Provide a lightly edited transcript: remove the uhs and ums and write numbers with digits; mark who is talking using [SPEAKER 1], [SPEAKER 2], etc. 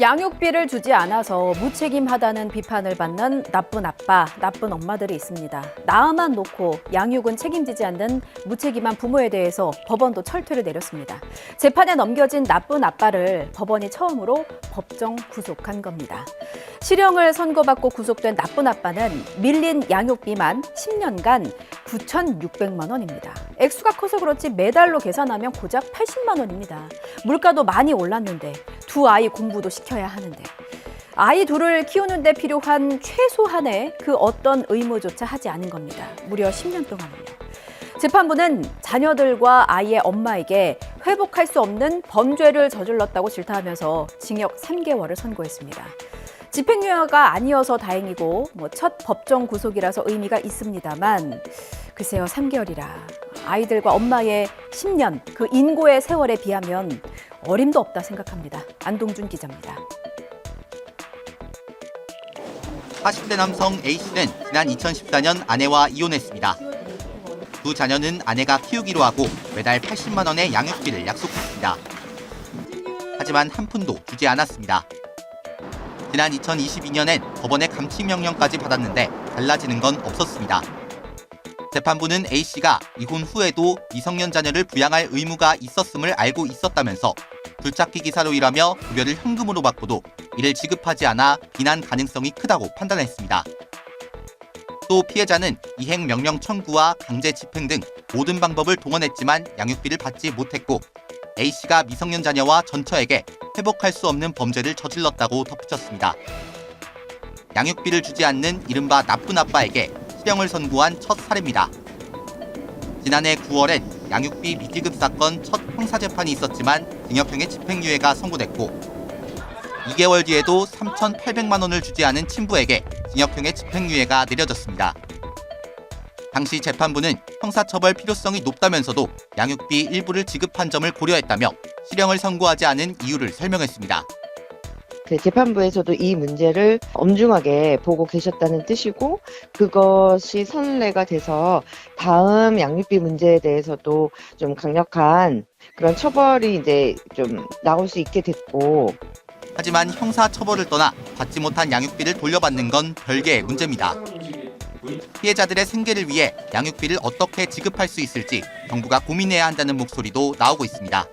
[SPEAKER 1] 양육비를 주지 않아서 무책임하다는 비판을 받는 나쁜 아빠, 나쁜 엄마들이 있습니다. 낳아만 놓고 양육은 책임지지 않는 무책임한 부모에 대해서 법원도 철퇴를 내렸습니다. 재판에 넘겨진 나쁜 아빠를 법원이 처음으로 법정 구속한 겁니다. 실형을 선고받고 구속된 나쁜 아빠는 밀린 양육비만 10년간 9,600만 원입니다. 액수가 커서 그렇지 매달로 계산하면 고작 80만 원입니다. 물가도 많이 올랐는데 두 아이 공부도 시켜야 하는데 아이 둘을 키우는 데 필요한 최소한의 그 어떤 의무조차 하지 않은 겁니다. 무려 10년 동안은요. 재판부는 자녀들과 아이의 엄마에게 회복할 수 없는 범죄를 저질렀다고 질타하면서 징역 3개월을 선고했습니다. 집행유예가 아니어서 다행이고 첫 법정 구속이라서 의미가 있습니다만 글쎄요, 3개월이라 아이들과 엄마의 10년, 그 인고의 세월에 비하면 어림도 없다 생각합니다. 안동준 기자입니다.
[SPEAKER 2] 40대 남성 A씨는 지난 2014년 아내와 이혼했습니다. 두 자녀는 아내가 키우기로 하고 매달 80만 원의 양육비를 약속했습니다. 하지만 한 푼도 주지 않았습니다. 지난 2022년엔 법원의 감치명령까지 받았는데 달라지는 건 없었습니다. 재판부는 A씨가 이혼 후에도 미성년 자녀를 부양할 의무가 있었음을 알고 있었다면서 불착기 기사로 일하며 급여를 현금으로 받고도 이를 지급하지 않아 비난 가능성이 크다고 판단했습니다. 또 피해자는 이행 명령 청구와 강제 집행 등 모든 방법을 동원했지만 양육비를 받지 못했고 A씨가 미성년 자녀와 전처에게 회복할 수 없는 범죄를 저질렀다고 덧붙였습니다. 양육비를 주지 않는 이른바 나쁜 아빠에게 실형을 선고한 첫 사례입니다. 지난해 9월엔 양육비 미지급 사건 첫 형사재판이 있었지만 징역형의 집행유예가 선고됐고 2개월 뒤에도 3,800만 원을 주지 않은 친부에게 징역형의 집행유예가 내려졌습니다. 당시 재판부는 형사처벌 필요성이 높다면서도 양육비 일부를 지급한 점을 고려했다며 실형을 선고하지 않은 이유를 설명했습니다.
[SPEAKER 3] 재판부에서도 이 문제를 엄중하게 보고 계셨다는 뜻이고 그것이 선례가 돼서 다음 양육비 문제에 대해서도 좀 강력한 그런 처벌이 이제 좀 나올 수 있게 됐고
[SPEAKER 2] 하지만 형사처벌을 떠나 받지 못한 양육비를 돌려받는 건 별개의 문제입니다. 피해자들의 생계를 위해 양육비를 어떻게 지급할 수 있을지 정부가 고민해야 한다는 목소리도 나오고 있습니다.